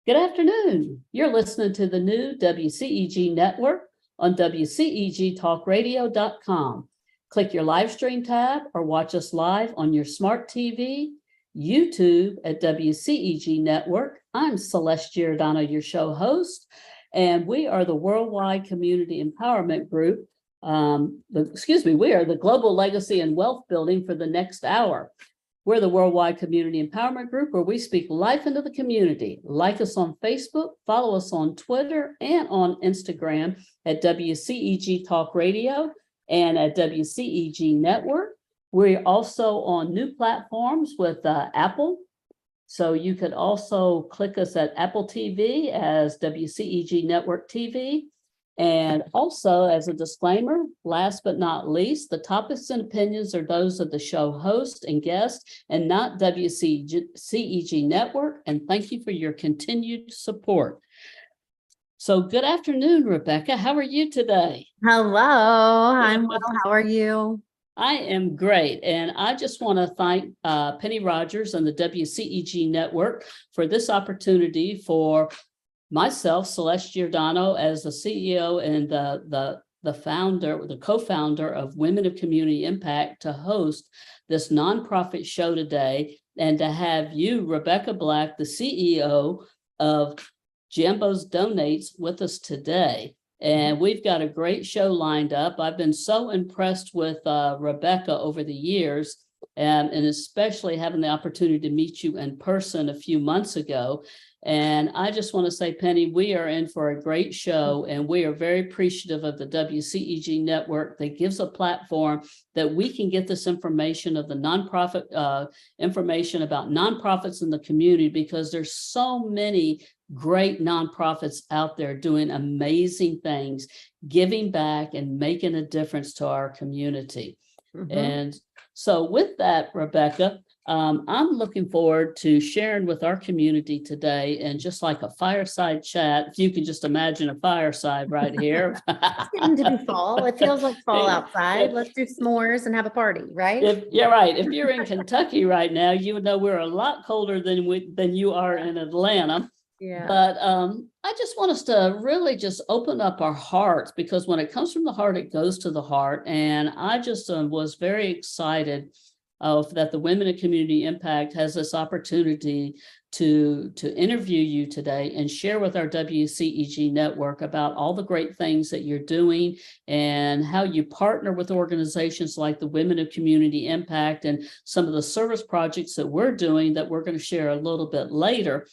Good afternoon. You're listening to the new WCEG Network on WCEGTalkRadio.com. Click your live stream tab or watch us live on your smart TV, YouTube at WCEG Network. I'm Celeste Giordano, your show host, and we are the Worldwide Community Empowerment Group. We are the Global Legacy and Wealth Building for the next hour. We're the Worldwide Community Empowerment Group, where we speak life into the community. Like us on Facebook, follow us on Twitter and on Instagram at WCEG Talk Radio and at WCEG Network. We're also on new platforms with Apple. So you could also click us at Apple TV as WCEG Network TV. And also, as a disclaimer, last but not least, the topics and opinions are those of the show host and guest and not WCEG Network. And thank you for your continued support. So good afternoon, Rebecca. How are you today? Hello, I'm well. How are you? I am great. And I just want to thank Penny Rogers and the WCEG Network for this opportunity for myself, Celeste Giordano, as the CEO and the founder, the co-founder of Women of Community Impact, to host this nonprofit show today, and to have you, Rebecca Black, the CEO of Jambo's Donates, with us today. And we've got a great show lined up. I've been so impressed with Rebecca over the years, and especially having the opportunity to meet you in person a few months ago. And I just want to say, Penny, we are in for a great show, and we are very appreciative of the WCEG Network that gives a platform that we can get this information of the nonprofit information about nonprofits in the community, because there's so many great nonprofits out there doing amazing things, giving back and making a difference to our community. And so with that, Rebecca, I'm looking forward to sharing with our community today, and just like a fireside chat, if you can just imagine a fireside right here. It's getting to be fall. It feels like fall outside. Let's do s'mores and have a party, right? You're right. If you're in Kentucky right now, you would know we're a lot colder than you are in Atlanta. Yeah. But I just want us to really just open up our hearts, because when it comes from the heart, it goes to the heart. And I just was very excited that the Women of Community Impact has this opportunity to interview you today and share with our WCEG network about all the great things that you're doing and how you partner with organizations like the Women of Community Impact and some of the service projects that we're doing that we're going to share a little bit later.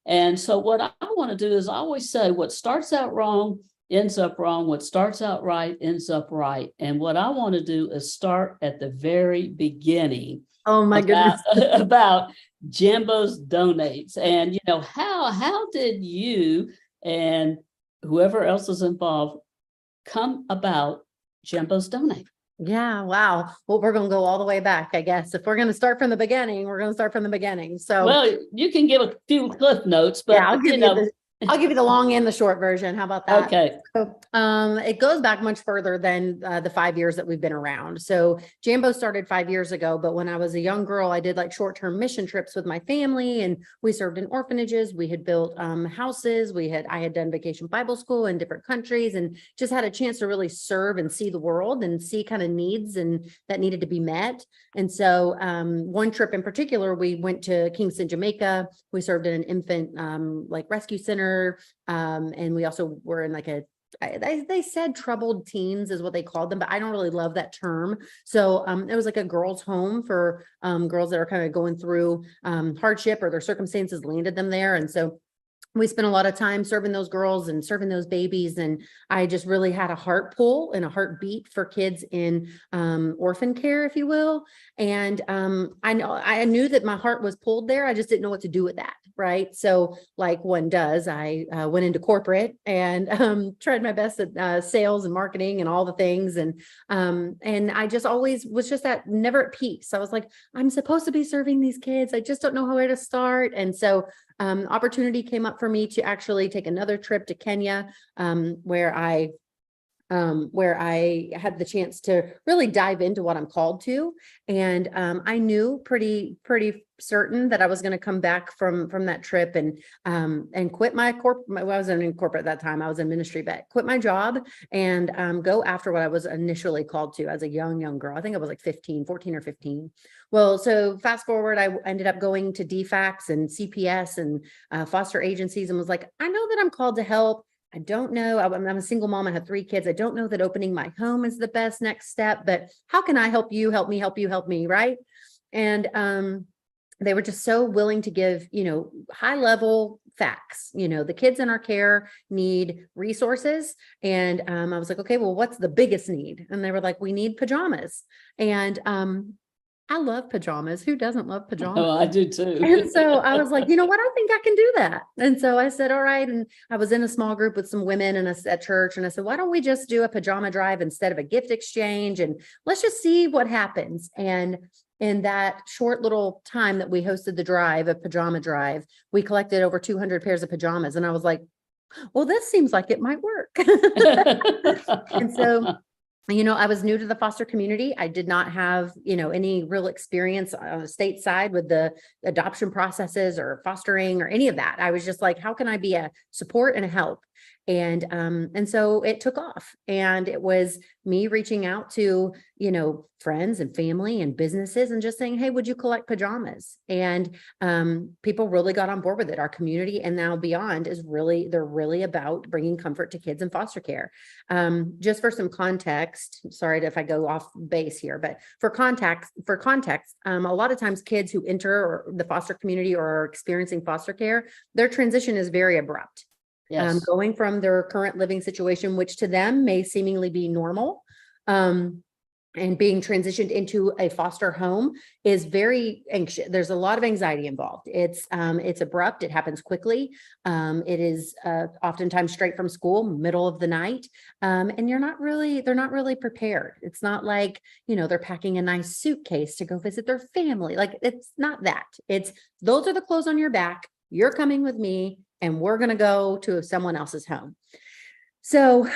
And so what I want to do is, I always say, what starts out wrong ends up wrong. What starts out right ends up right. And what I want to do is start at the very beginning. Oh my goodness. About Jambo's Donates. And, how did you and whoever else is involved come about Jambo's Donate? Yeah. Wow. Well, we're going to go all the way back, I guess. If we're going to start from the beginning, we're going to start from the beginning. So, well, you can give a few cliff notes, but yeah, I'll give you the long and the short version. How about that? Okay. So, it goes back much further than the 5 years that we've been around. So Jambo started 5 years ago, but when I was a young girl, I did like short-term mission trips with my family, and we served in orphanages. We had built houses. I had done vacation Bible school in different countries, and just had a chance to really serve and see the world and see kind of needs and that needed to be met. And so one trip in particular, we went to Kingston, Jamaica. We served in an infant rescue center. And we also were in they said troubled teens is what they called them, but I don't really love that term. So it was like a girls' home for girls that are kind of going through hardship, or their circumstances landed them there. And so we spent a lot of time serving those girls and serving those babies. And I just really had a heart pull and a heartbeat for kids in orphan care, if you will. And I knew that my heart was pulled there. I just didn't know what to do with that. Right. So like one does, I went into corporate and tried my best at sales and marketing and all the things. And I just always was just never at peace. I was like, I'm supposed to be serving these kids. I just don't know where to start. And so opportunity came up for me to actually take another trip to Kenya, where I where I had the chance to really dive into what I'm called to. And I knew pretty certain that I was going to come back from that trip and quit my I wasn't in corporate at that time. I was in ministry, but quit my job and go after what I was initially called to as a young girl. I think I was like 14 or 15. Well, so fast forward, I ended up going to DFACS and CPS and foster agencies and was like, I know that I'm called to help. I don't know. I'm a single mom. I have 3 kids. I don't know that opening my home is the best next step, but how can I help you? Help me, help you, help me. Right. And they were just so willing to give, high level facts. The kids in our care need resources. And I was like, okay, well, what's the biggest need? And they were like, we need pajamas. And I love pajamas. Who doesn't love pajamas? Oh, I do too. And so I was like, you know what? I think I can do that. And so I said, all right. And I was in a small group with some women at church. And I said, why don't we just do a pajama drive instead of a gift exchange? And let's just see what happens. And in that short little time that we hosted the drive, a pajama drive, we collected over 200 pairs of pajamas. And I was like, well, this seems like it might work. And so I was new to the foster community. I did not have, any real experience on the state side with the adoption processes or fostering or any of that. I was just like, how can I be a support and a help? And so it took off, and it was me reaching out to, friends and family and businesses and just saying, hey, would you collect pajamas? And people really got on board with it. Our community and now beyond they're really about bringing comfort to kids in foster care. Just for some context, sorry if I go off base here, but for context, a lot of times kids who enter the foster community or are experiencing foster care, their transition is very abrupt. Yes. Going from their current living situation, which to them may seemingly be normal, and being transitioned into a foster home is very anxious. There's a lot of anxiety involved. It's abrupt. It happens quickly. It is oftentimes straight from school, middle of the night. And they're not really prepared. It's not like, they're packing a nice suitcase to go visit their family. Like, it's not that. It's, those are the clothes on your back. You're coming with me, and we're going to go to someone else's home. So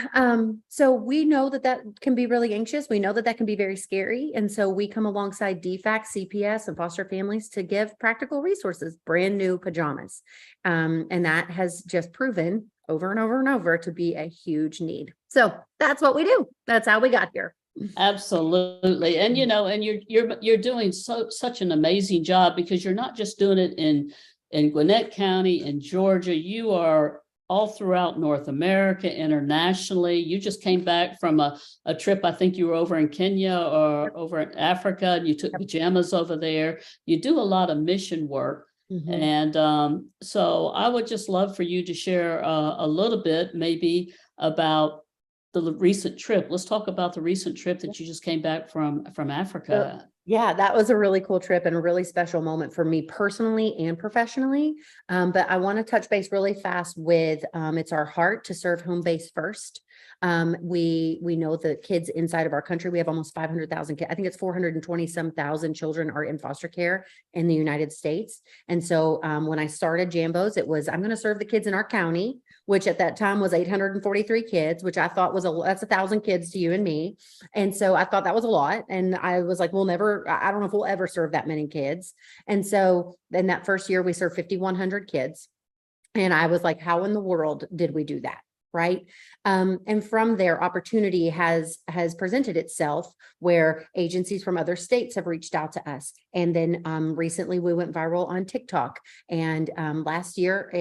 we know that can be really anxious. We know that can be very scary. And so we come alongside DFAC, CPS, and foster families to give practical resources, brand new pajamas. And that has just proven over and over and over to be a huge need. So that's what we do. That's how we got here. Absolutely. And, and you're doing such an amazing job, because you're not just doing it in Gwinnett County, in Georgia. You are all throughout North America, internationally. You just came back from a trip. I think you were over in Kenya or over in Africa, and you took pajamas over there. You do a lot of mission work. Mm-hmm. And so I would just love for you to share a little bit maybe about the recent trip. Let's talk about the recent trip that you just came back from Africa. Yeah, that was a really cool trip and a really special moment for me personally and professionally. But I want to touch base really fast with it's our heart to serve home base first. We know the kids inside of our country. We have almost 500,000 kids. I think it's 420-some-thousand children are in foster care in the United States. And so when I started Jambos, it was, I'm going to serve the kids in our county, which at that time was 843 kids, which I thought was that's 1,000 kids to you and me. And so I thought that was a lot. And I was like, I don't know if we'll ever serve that many kids. And so then that first year we served 5,100 kids. And I was like, how in the world did we do that? Right. And from there, opportunity has presented itself where agencies from other states have reached out to us. And then recently we went viral on TikTok. And last year,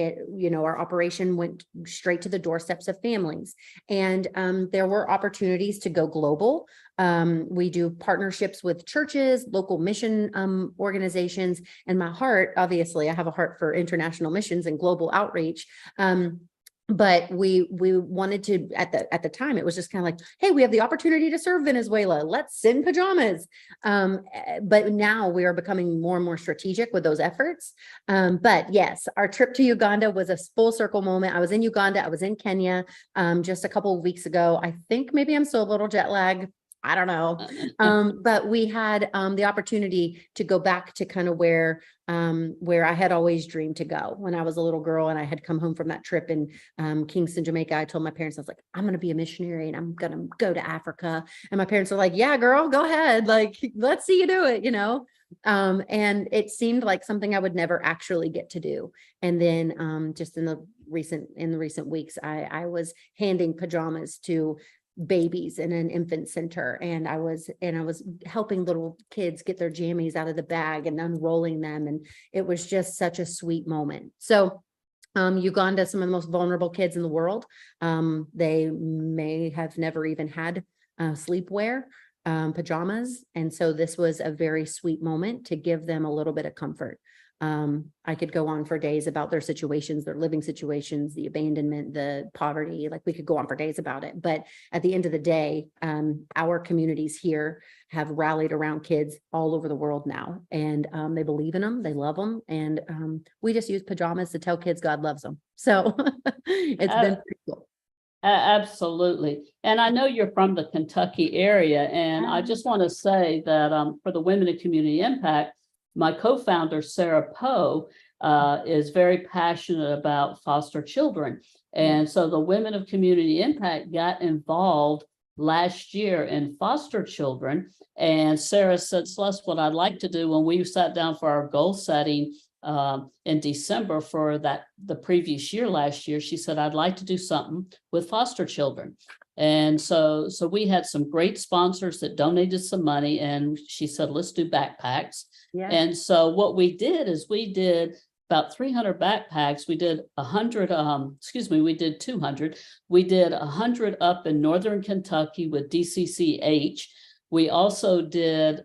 our operation went straight to the doorsteps of families. And there were opportunities to go global. We do partnerships with churches, local mission organizations. And my heart, obviously, I have a heart for international missions and global outreach. But we wanted to, at the time, it was just kind of like, hey, we have the opportunity to serve Venezuela. Let's send pajamas. But now we are becoming more and more strategic with those efforts. But yes, our trip to Uganda was a full circle moment. I was in Uganda. I was in Kenya just a couple of weeks ago. I think maybe I'm still a little jet lagged I don't know. But we had the opportunity to go back to kind of where I had always dreamed to go when I was a little girl, and I had come home from that trip in Kingston, Jamaica. I told my parents, I was like, I'm going to be a missionary and I'm going to go to Africa. And my parents were like, yeah, girl, go ahead. Like, let's see you do it, and it seemed like something I would never actually get to do. And then just in the recent weeks, I was handing pajamas to babies in an infant center, and I was helping little kids get their jammies out of the bag and unrolling them, and it was just such a sweet moment. So Uganda, some of the most vulnerable kids in the world, they may have never even had sleepwear, pajamas, and so this was a very sweet moment to give them a little bit of comfort. I could go on for days about their situations, their living situations, the abandonment, the poverty, like we could go on for days about it. But at the end of the day, our communities here have rallied around kids all over the world now, and they believe in them, they love them. And we just use pajamas to tell kids God loves them. So it's been pretty cool. Absolutely. And I know you're from the Kentucky area, and I just want to say that for the Women in Community Impact, my co-founder, Sarah Poe, is very passionate about foster children. And so the Women of Community Impact got involved last year in foster children. And Sarah said, Celeste, what I'd like to do when we sat down for our goal setting in December for the previous year, last year, she said, I'd like to do something with foster children. And so we had some great sponsors that donated some money, and she said, let's do backpacks. Yeah. And so what we did is we did about 300 backpacks. We did 100, we did 200. We did 100 up in Northern Kentucky with DCCH. We also did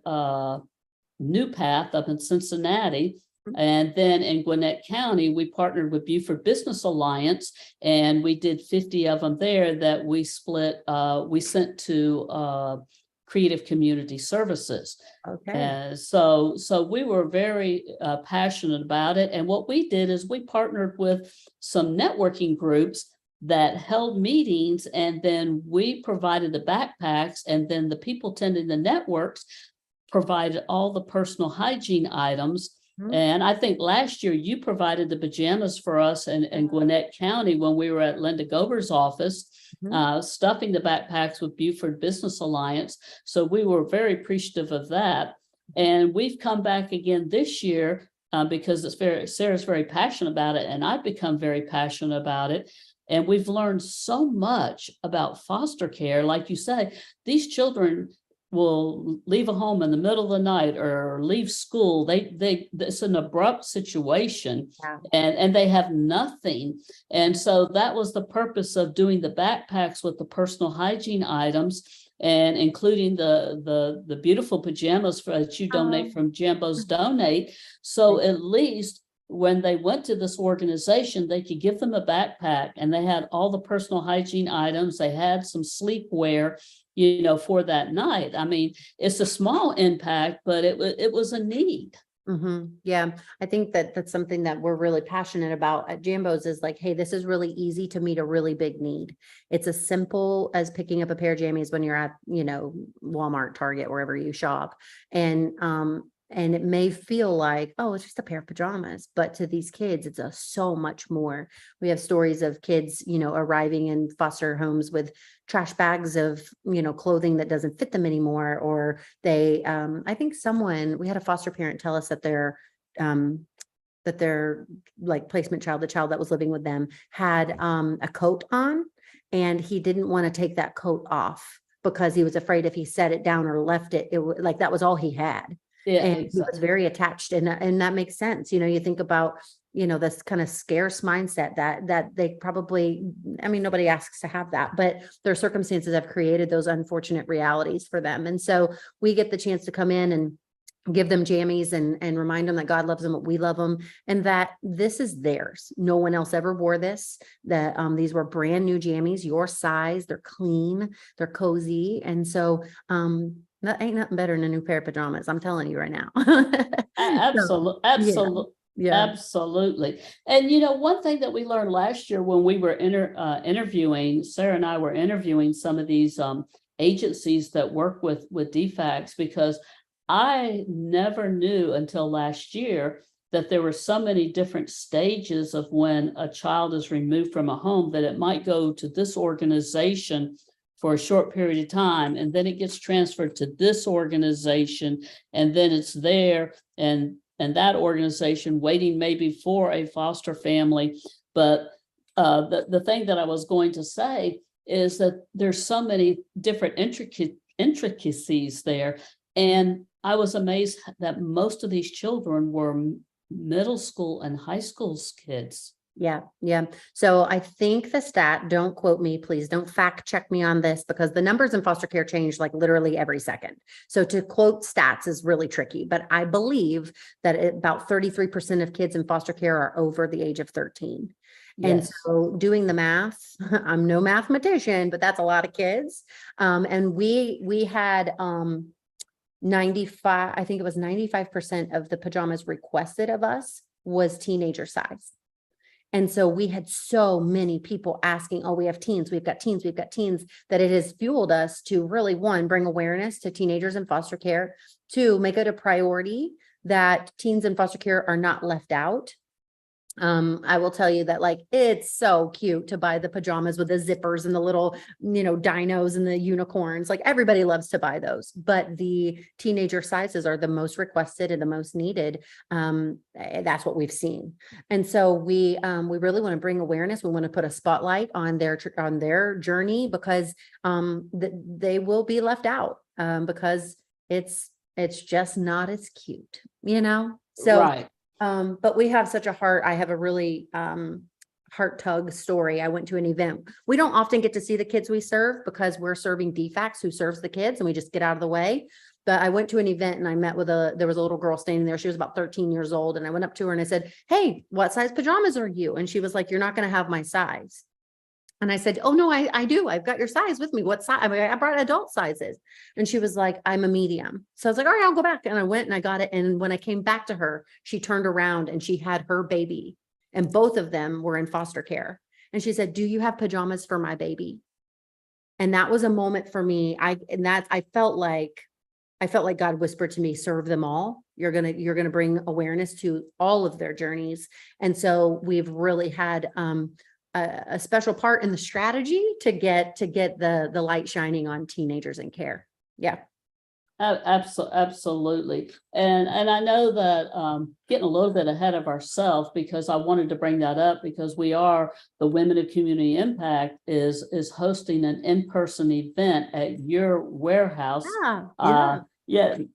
New Path up in Cincinnati. And then in Gwinnett County, we partnered with Beaufort Business Alliance, and we did 50 of them there that we split, we sent to Creative Community Services. Okay. So we were very passionate about it. And what we did is we partnered with some networking groups that held meetings, and then we provided the backpacks, and then the people tending the networks provided all the personal hygiene items. And I think last year you provided the pajamas for us in Gwinnett County when we were at Linda Gober's office, stuffing the backpacks with Beaufort Business Alliance. So we were very appreciative of that. And we've come back again this year because Sarah's very passionate about it, and I've become very passionate about it. And we've learned so much about foster care. Like you say, these children will leave a home in the middle of the night or leave school. It's an abrupt situation, and they have nothing. And so that was the purpose of doing the backpacks with the personal hygiene items, and including the beautiful pajamas that you donate from Jambo's Donate. So at least when they went to this organization, they could give them a backpack, and they had all the personal hygiene items. They had some sleepwear, for that night. I mean, it's a small impact, but it was a need. Yeah, I think that's something that we're really passionate about at Jambo's is like, hey, this is really easy to meet a really big need. It's as simple as picking up a pair of jammies when you're at, Walmart, Target, wherever you shop. And it may feel like, oh, it's just a pair of pajamas, but to these kids, it's so much more. We have stories of kids, arriving in foster homes with trash bags of, clothing that doesn't fit them anymore. Or they, I think we had a foster parent tell us that their like placement child, the child that was living with them, had a coat on, and he didn't want to take that coat off because he was afraid if he set it down or left it, like that was all he had. Yeah, and exactly. He was very attached, and that makes sense. You think about, this kind of scarce mindset that they probably, nobody asks to have that, but their circumstances have created those unfortunate realities for them. And so we get the chance to come in and give them jammies and remind them that God loves them, that we love them, and that this is theirs. No one else ever wore this, that these were brand new jammies, your size, they're clean, they're cozy. And so, that ain't nothing better than a new pair of pajamas. I'm telling you right now. Absolutely. Yeah. Absolutely. And, one thing that we learned last year when we were interviewing, Sarah and I were interviewing some of these agencies that work with DFACs, because I never knew until last year that there were so many different stages of when a child is removed from a home, that it might go to this organization for a short period of time, and then it gets transferred to this organization, and then it's there, and that organization waiting maybe for a foster family. But the thing that I was going to say is that there's so many different intricacies there. And I was amazed that most of these children were middle school and high school kids. Yeah. Yeah. So I think the stat, don't quote me, please don't fact check me on this, because the numbers in foster care change like literally every second. So to quote stats is really tricky, but I believe that about 33% of kids in foster care are over the age of 13. And Yes. so doing the math, I'm no mathematician, but that's a lot of kids. And we had 95, I think it was 95% of the pajamas requested of us was teenager size. And so we had so many people asking, oh, we have teens, we've got teens, that it has fueled us to really, one, bring awareness to teenagers in foster care, two, make it a priority that teens in foster care are not left out. I will tell you that like, it's so cute to buy the pajamas with the zippers and the little, dinos and the unicorns. Like everybody loves to buy those, but the teenager sizes are the most requested and the most needed. That's what we've seen. And so we really want to bring awareness. We want to put a spotlight on their journey, because they will be left out because it's just not as cute, So Right. but we have such a heart. I have a really heart tug story. I went to an event. We don't often get to see the kids we serve because we're serving DFACs who serves the kids, and we just get out of the way. But I went to an event and I met with there was a little girl standing there. She was about 13 years old. And I went up to her and I said, hey, what size pajamas are you? And she was like, you're not going to have my size. And I said, oh, no, I do. I've got your size with me. What size? I mean, I brought adult sizes. And she was like, I'm a medium. So I was like, all right, I'll go back. And I went and I got it. And when I came back to her, she turned around and she had her baby, and both of them were in foster care. And she said, do you have pajamas for my baby? And that was a moment for me. I felt like God whispered to me, serve them all. You're going to bring awareness to all of their journeys. And so we've really had, a special part in the strategy to get the light shining on teenagers in care. Yeah. Absolutely. And I know that getting a little bit ahead of ourselves, because I wanted to bring that up, because the Women of Community Impact is hosting an in-person event at your warehouse.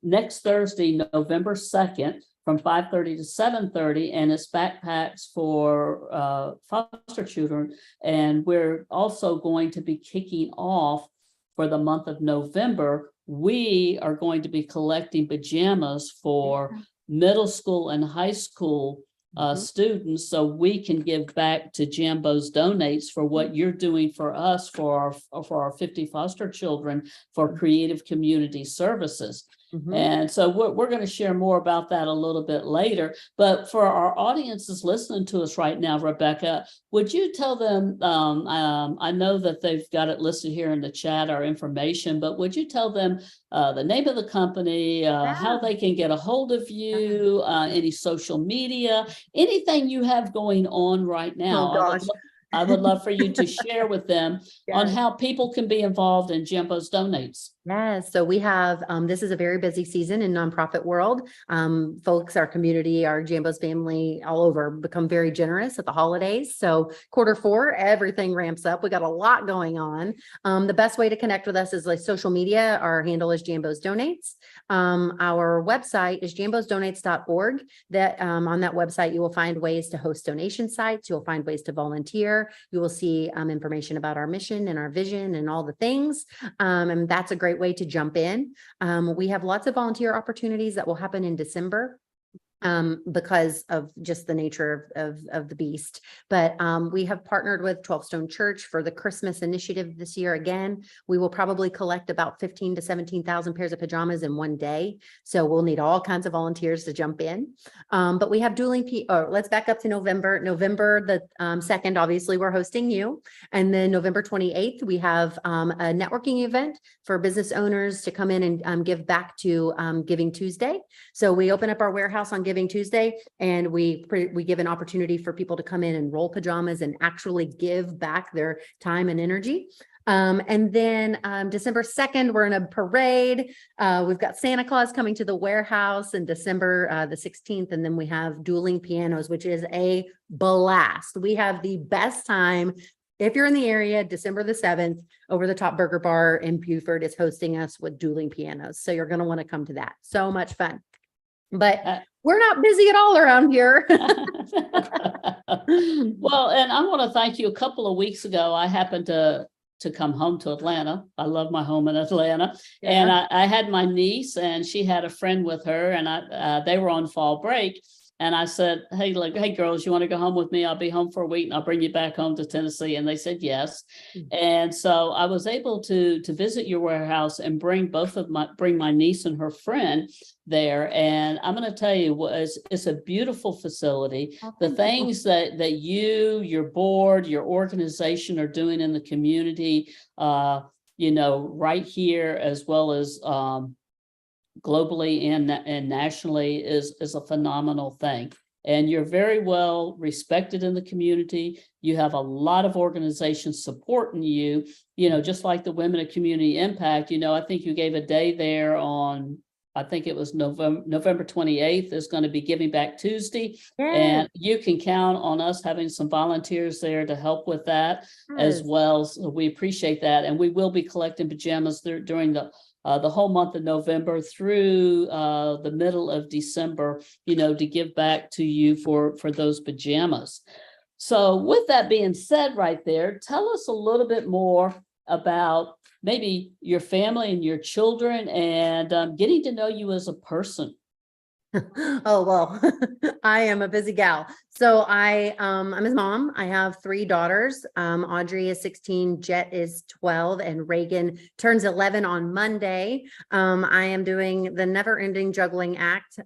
Next Thursday, November 2nd. From 5:30 to 7:30, and it's backpacks for foster children. And we're also going to be kicking off for the month of November. We are going to be collecting pajamas for middle school and high school students, so we can give back to Jambo's Donates for what you're doing for us for our 50 foster children for creative community services. And so we're going to share more about that a little bit later. But for our audiences listening to us right now, Rebecca, would you tell them, I know that they've got it listed here in the chat, our information, but would you tell them the name of the company, how they can get a hold of you, any social media, anything you have going on right now? Oh, gosh. I would love for you to share with them on how people can be involved in Jambo's Donates. Yes. So we have, this is a very busy season in nonprofit world. Folks, our community, our Jambo's family all over become very generous at the holidays. So Q4, everything ramps up. We got a lot going on. The best way to connect with us is like social media. Our handle is Jambo's Donates. Our website is jambosdonates.org. That on that website, you will find ways to host donation sites. You'll find ways to volunteer. You will see information about our mission and our vision and all the things. And that's a great way to jump in. We have lots of volunteer opportunities that will happen in December. because of just the nature of the beast. But we have partnered with 12 Stone Church for the Christmas initiative this year. Again, we will probably collect about 15 to 17,000 pairs of pajamas in one day. So we'll need all kinds of volunteers to jump in. But we have let's back up to November. November the 2nd, obviously we're hosting you. And then November 28th, we have a networking event for business owners to come in and give back to Giving Tuesday. So we open up our warehouse on Giving Tuesday, and we give an opportunity for people to come in and roll pajamas and actually give back their time and energy. And then December 2nd, we're in a parade. We've got Santa Claus coming to the warehouse in December the 16th. And then we have dueling pianos, which is a blast. We have the best time. If you're in the area, December the 7th, Over the Top Burger Bar in Buford is hosting us with dueling pianos. So you're going to want to come to that. So much fun. But we're not busy at all around here. Well, and I want to thank you. A couple of weeks ago, I happened to come home to Atlanta. I love my home in Atlanta. Yeah. And I had my niece, and she had a friend with her, and they were on fall break. And I said, hey, girls, you want to go home with me? I'll be home for a week and I'll bring you back home to Tennessee. And they said yes. And so I was able to visit your warehouse and bring my niece and her friend there. And I'm going to tell you, it's a beautiful facility. The things that your board, your organization are doing in the community, right here, as well as globally and nationally is a phenomenal thing. And you're very well respected in the community. You have a lot of organizations supporting you, just like the Women of Community Impact. I think you gave a day there on, I think it was November 28th is going to be Giving Back Tuesday. Yeah. And you can count on us having some volunteers there to help with that as well. So we appreciate that. And we will be collecting pajamas during the whole month of November through the middle of December, to give back to you for those pajamas. So with that being said right there, tell us a little bit more about maybe your family and your children and getting to know you as a person. Oh, well, I am a busy gal. So I'm his mom. I have 3 daughters. Audrey is 16, Jet is 12, and Reagan turns 11 on Monday. I am doing the never ending juggling act.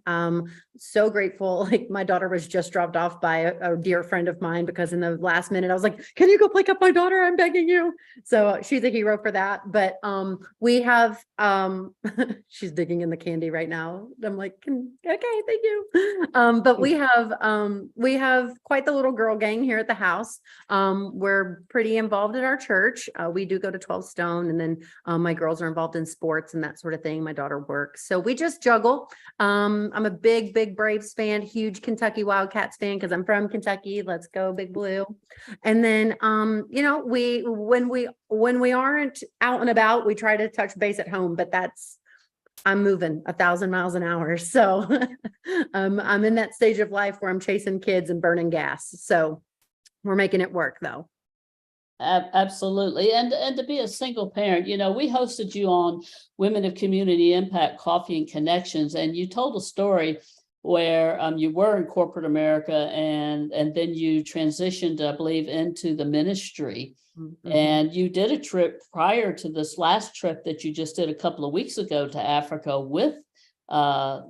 So grateful. Like, my daughter was just dropped off by a dear friend of mine, because in the last minute I was like, can you go pick up my daughter? I'm begging you. So she's a hero for that. But we have, she's digging in the candy right now. I'm like, okay, thank you. But we have quite the little girl gang here at the house. We're pretty involved in our church. We do go to 12 Stone, and then my girls are involved in sports and that sort of thing. My daughter works. So we just juggle. I'm a big Braves fan, huge Kentucky Wildcats fan, because I'm from Kentucky. Let's go Big Blue. And then when we aren't out and about, we try to touch base at home, but I'm moving 1,000 miles an hour. So I'm in that stage of life where I'm chasing kids and burning gas. So we're making it work, though. Absolutely. And to be a single parent, we hosted you on Women of Community Impact Coffee and Connections, and you told a story where you were in corporate America and then you transitioned, I believe, into the ministry. Mm-hmm. And you did a trip prior to this last trip that you just did a couple of weeks ago to Africa with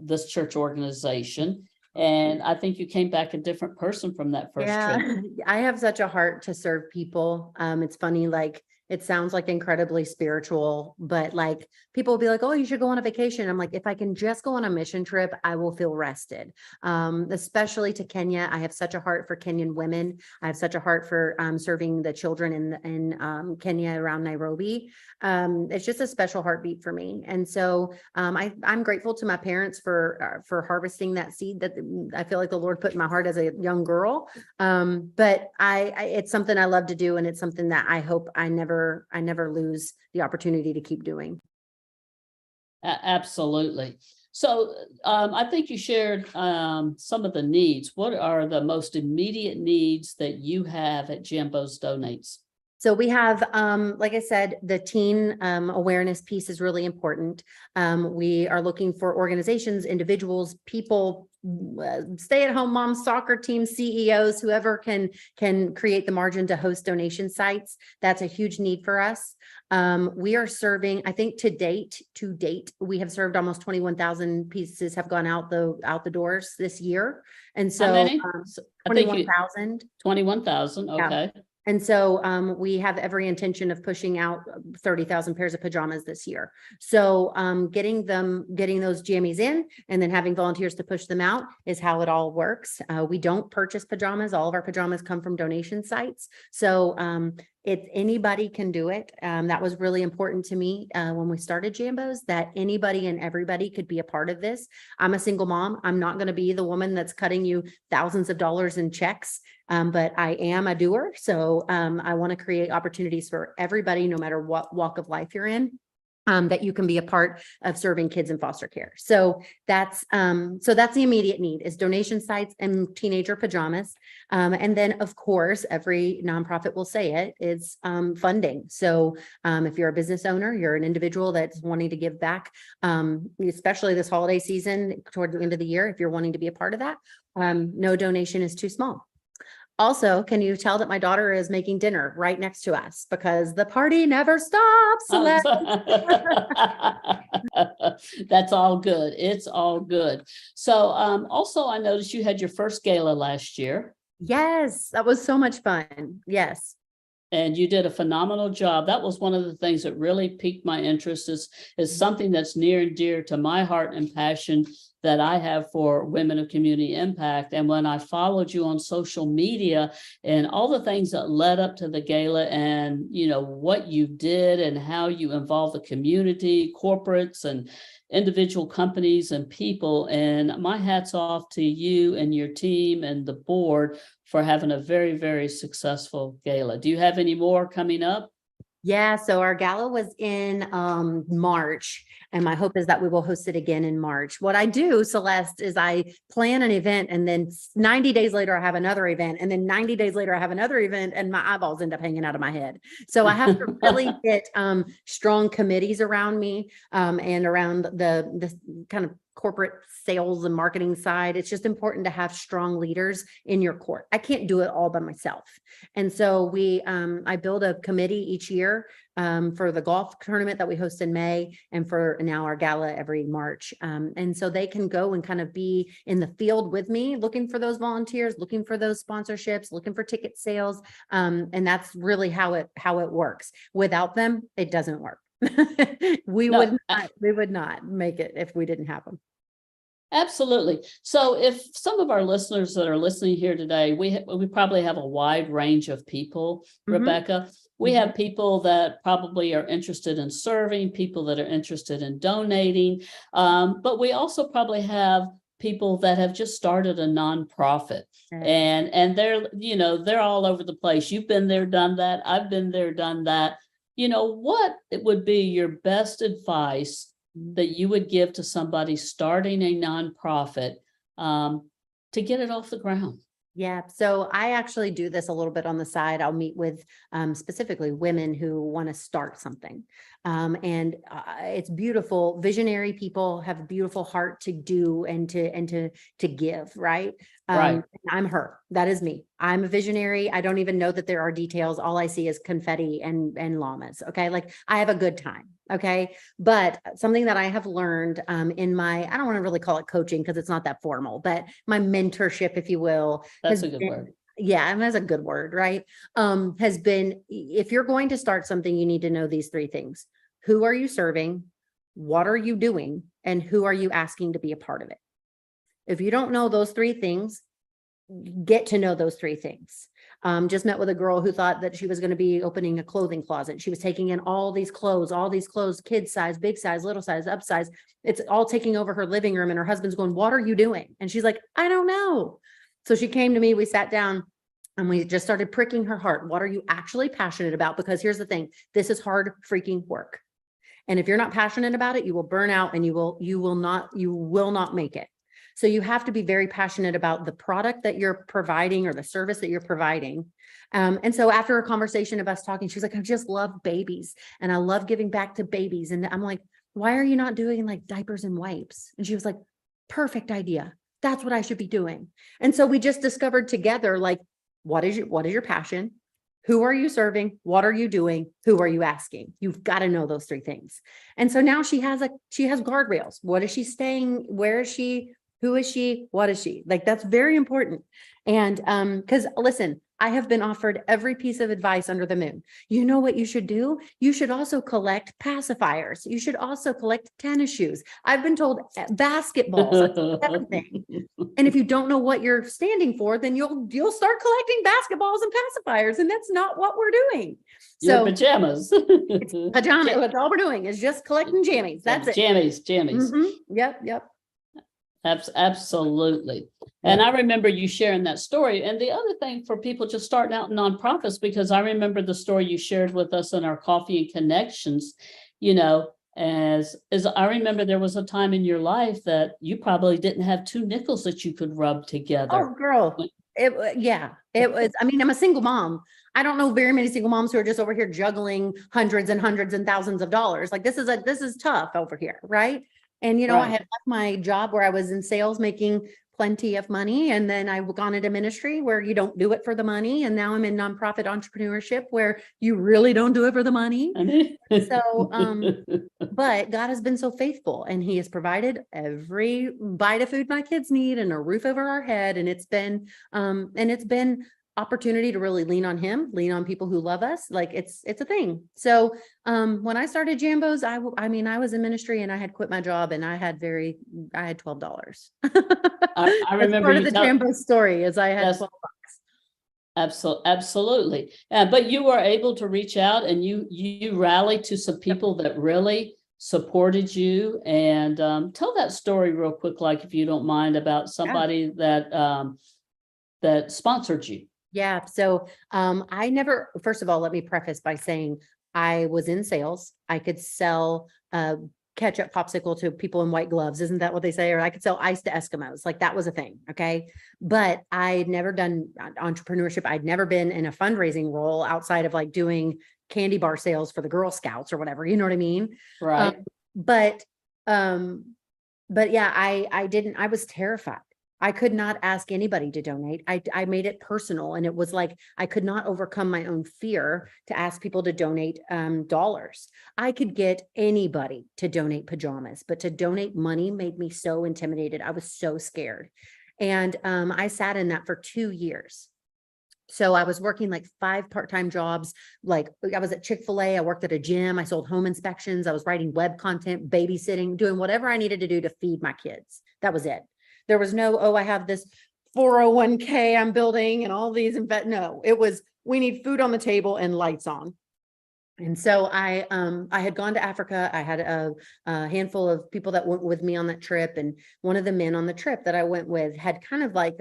this church organization. And I think you came back a different person from that first trip. I have such a heart to serve people. It's funny, like, it sounds like incredibly spiritual, but like, people will be like, oh, you should go on a vacation. I'm like, if I can just go on a mission trip, I will feel rested. Especially to Kenya. I have such a heart for Kenyan women. I have such a heart for serving the children in Kenya around Nairobi. It's just a special heartbeat for me. And so I'm grateful to my parents for harvesting that seed that I feel like the Lord put in my heart as a young girl. But it's something I love to do, and it's something that I hope I never lose the opportunity to keep doing. Absolutely. So I think you shared some of the needs. What are the most immediate needs that you have at Jambo's Donates? So we have, like I said, the teen awareness piece is really important. We are looking for organizations, individuals, people, stay-at-home moms, soccer teams, CEOs, whoever can create the margin to host donation sites. That's a huge need for us. We are serving, I think to date, we have served almost 21,000 pieces have gone out the doors this year. And How so many? I think 21,000. 21,000. Yeah. Okay. And so we have every intention of pushing out 30,000 pairs of pajamas this year. So getting those jammies in and then having volunteers to push them out is how it all works. We don't purchase pajamas. All of our pajamas come from donation sites. So if anybody can do it, that was really important to me when we started Jambos, that anybody and everybody could be a part of this. I'm a single mom. I'm not going to be the woman that's cutting you thousands of dollars in checks. But I am a doer. So I want to create opportunities for everybody, no matter what walk of life you're in, that you can be a part of serving kids in foster care. So that's the immediate need is donation sites and teenager pajamas. And then of course, every nonprofit will say it is funding. So if you're a business owner, you're an individual that's wanting to give back, especially this holiday season toward the end of the year, if you're wanting to be a part of that, no donation is too small. Also, can you tell that my daughter is making dinner right next to us because the party never stops? Celeste. That's all good. It's all good. So also I noticed you had your first gala last year. Yes, that was so much fun. Yes. And you did a phenomenal job. That was one of the things that really piqued my interest is something that's near and dear to my heart and passion that I have for women of community impact. And when I followed you on social media and all the things that led up to the gala and, you know, what you did and how you involved the community, corporates and individual companies and people. And my hat's off to you and your team and the board for having a very, very successful gala. Do you have any more coming up? Yeah, so our gala was in March, and my hope is that we will host it again in March. What I do, Celeste, is I plan an event, and then 90 days later I have another event, and then 90 days later I have another event, and my eyeballs end up hanging out of my head. So I have to really get strong committees around me and around the kind of corporate sales and marketing side. It's just important to have strong leaders in your court. I can't do it all by myself. And so I build a committee each year for the golf tournament that we host in May and for now our gala every March. And so they can go and kind of be in the field with me, looking for those volunteers, looking for those sponsorships, looking for ticket sales. And that's really how it works. Without them, it doesn't work. We would not make it if we didn't have them. Absolutely. So if some of our listeners that are listening here today, we probably have a wide range of people, Rebecca. We have people that probably are interested in serving, people that are interested in donating, but we also probably have people that have just started a nonprofit and they're all over the place. You've been there, done that. I've been there, done that. You know, what would be your best advice that you would give to somebody starting a nonprofit to get it off the ground? Yeah, so I actually do this a little bit on the side. I'll meet with specifically women who want to start something. And it's beautiful. Visionary people have a beautiful heart to do and to give, right? Right. I'm her. That is me. I'm a visionary. I don't even know that there are details. All I see is confetti and llamas. Okay. Like I have a good time. Okay. But something that I have learned in my, I don't want to really call it coaching because it's not that formal, but my mentorship, if you will. That's a good word. Yeah, and that's a good word, right? Has been, if you're going to start something, you need to know these three things. Who are you serving? What are you doing? And who are you asking to be a part of it? If you don't know those three things, get to know those three things. Just met with a girl who thought that she was going to be opening a clothing closet. She was taking in all these clothes, kid size, big size, little size, up size. It's all taking over her living room and her husband's going, what are you doing? And she's like, I don't know. So she came to me, we sat down and we just started pricking her heart. What are you actually passionate about? Because here's the thing, this is hard freaking work. And if you're not passionate about it, you will burn out and you will not make it. So you have to be very passionate about the product that you're providing or the service that you're providing. And so after a conversation of us talking, she was like, I just love babies and I love giving back to babies. And I'm like, why are you not doing like diapers and wipes? And she was like, perfect idea. That's what I should be doing. And so we just discovered together, like, what is your passion? Who are you serving? What are you doing? Who are you asking? You've got to know those three things. And so now she has guardrails. What is she staying? Where is she? Who is she? What is she? Like, that's very important. And because listen, I have been offered every piece of advice under the moon. You know what you should do? You should also collect pacifiers. You should also collect tennis shoes. I've been told basketballs, everything. And if you don't know what you're standing for, then you'll start collecting basketballs and pacifiers, and that's not what we're doing. Your pajamas. It's pajamas. That's all we're doing is just collecting jammies. That's it. Jammies. Yep. Absolutely. And I remember you sharing that story. And the other thing for people just starting out in nonprofits, because I remember the story you shared with us in our Coffee and Connections, as I remember there was a time in your life that you probably didn't have two nickels that you could rub together. Oh, girl. It was, I mean, I'm a single mom. I don't know very many single moms who are just over here juggling hundreds and hundreds and thousands of dollars. Like this is tough over here. Right. And, I had left my job where I was in sales making plenty of money. And then I've gone into ministry where you don't do it for the money. And now I'm in nonprofit entrepreneurship where you really don't do it for the money. So, but God has been so faithful and he has provided every bite of food my kids need and a roof over our head. And it's been opportunity to really lean on him, lean on people who love us. Like it's a thing. So when I started Jambos, I was in ministry and I had quit my job and I had $12. I remember part of the Jambos story is I had $12. Absolutely. But you were able to reach out and you rallied to some people that really supported you. And tell that story real quick, like if you don't mind, about somebody that sponsored you. Yeah. So first of all, let me preface by saying I was in sales. I could sell ketchup popsicle to people in white gloves. Isn't that what they say? Or I could sell ice to Eskimos. Like that was a thing. Okay. But I'd never done entrepreneurship. I'd never been in a fundraising role outside of like doing candy bar sales for the Girl Scouts or whatever, you know what I mean? Right. But yeah, I was terrified. I could not ask anybody to donate. I made it personal. And it was like, I could not overcome my own fear to ask people to donate dollars. I could get anybody to donate pajamas, but to donate money made me so intimidated. I was so scared. And I sat in that for 2 years. So I was working like 5 part-time jobs. Like I was at Chick-fil-A. I worked at a gym. I sold home inspections. I was writing web content, babysitting, doing whatever I needed to do to feed my kids. That was it. There was no, I have this 401k I'm building and all these. No, it was, we need food on the table and lights on. And so I had gone to Africa. I had a handful of people that went with me on that trip. And one of the men on the trip that I went with had kind of like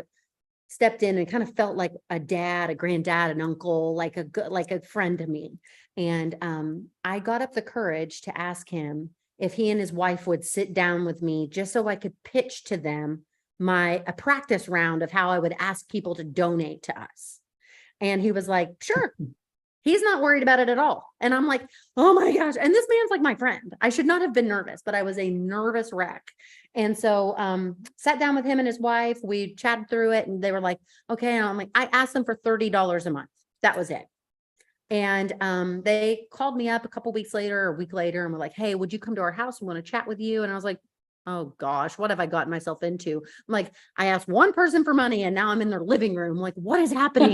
stepped in and kind of felt like a dad, a granddad, an uncle, like a friend to me. And I got up the courage to ask him if he and his wife would sit down with me just so I could pitch to them a practice round of how I would ask people to donate to us. And he was like, sure. He's not worried about it at all. And I'm like, oh my gosh. And this man's like my friend. I should not have been nervous, but I was a nervous wreck. And so sat down with him and his wife. We chatted through it and they were like, okay. And I'm like, I asked them for $30 a month. That was it. And they called me up a couple weeks later, or a week later, and were like, hey, would you come to our house? We want to chat with you. And I was like, oh gosh, what have I gotten myself into? I'm like, I asked one person for money and now I'm in their living room. Like, what is happening?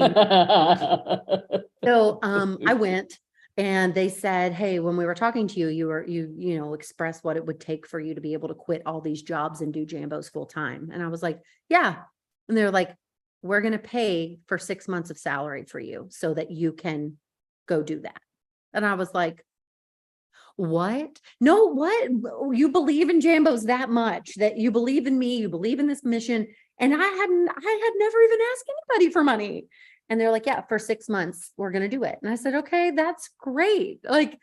So I went and they said, hey, when we were talking to you, you expressed what it would take for you to be able to quit all these jobs and do Jambos full time. And I was like, yeah. And they're like, we're going to pay for 6 months of salary for you so that you can go do that. And I was like, what? No, what? You believe in Jambos that much, that you believe in me, you believe in this mission. And I had never even asked anybody for money. And they're like, yeah, for 6 months, we're going to do it. And I said, okay, that's great. Like,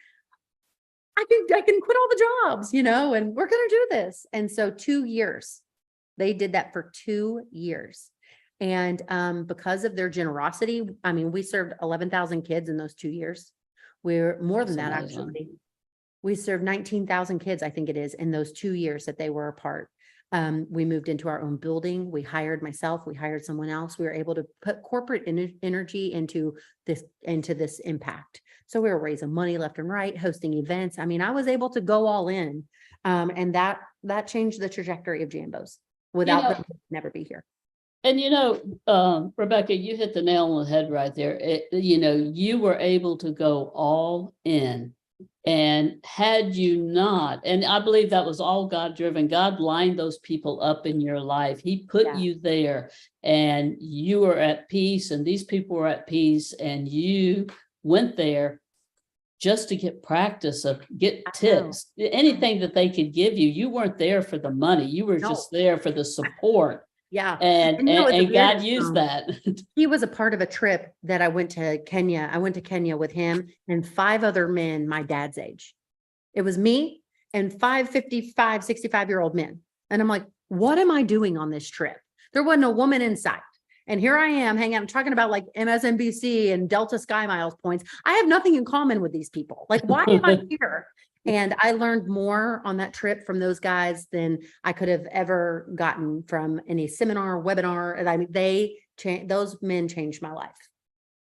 I can quit all the jobs, and we're going to do this. And so 2 years They did that for 2 years. And because of their generosity, I mean, we served 11,000 kids in those 2 years. We're more than That's that, amazing. actually. We served 19,000 kids, I think it is, in those 2 years that they were apart. We moved into our own building. We hired someone else. We were able to put corporate energy into this impact. So we were raising money left and right, hosting events. I mean, I was able to go all in. And that changed the trajectory of Jambos. Without them, we'd never be here. And Rebecca, you hit the nail on the head right there. You were able to go all in. And had you not, and I believe that was all God driven, God lined those people up in your life. He put you there, and you were at peace, and these people were at peace, and you went there just to get practice, get tips, anything that they could give you. You weren't there for the money. You were just there for the support. Yeah. And God used that. He was a part of a trip that I went to Kenya. I went to Kenya with him and 5 other men my dad's age. It was me and 5 55, 65-year-old men. And I'm like, what am I doing on this trip? There wasn't a woman in sight. And here I am hanging out, I'm talking about like MSNBC and Delta Sky Miles points. I have nothing in common with these people. Like, why am I here? And I learned more on that trip from those guys than I could have ever gotten from any seminar, webinar. And I mean, those men changed my life.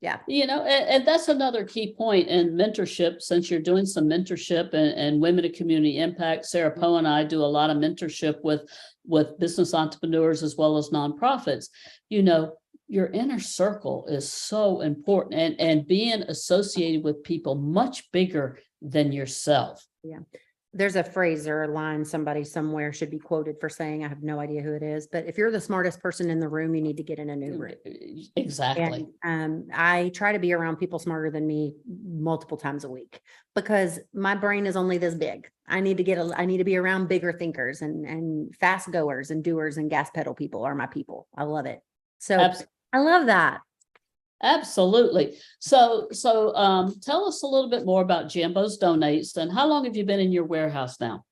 Yeah. And that's another key point in mentorship, since you're doing some mentorship and women of community impact. Sarah Poe and I do a lot of mentorship with business entrepreneurs as well as nonprofits. Your inner circle is so important, and being associated with people much bigger than yourself. Yeah. There's a phrase or a line somebody somewhere should be quoted for saying, I have no idea who it is, but if you're the smartest person in the room, you need to get in a new room. Exactly. And I try to be around people smarter than me multiple times a week, because my brain is only this big. I need to be around bigger thinkers and fast goers and doers, and gas pedal people are my people. I love it. So I love that. Absolutely. So tell us a little bit more about Jambos Donates, and how long have you been in your warehouse now?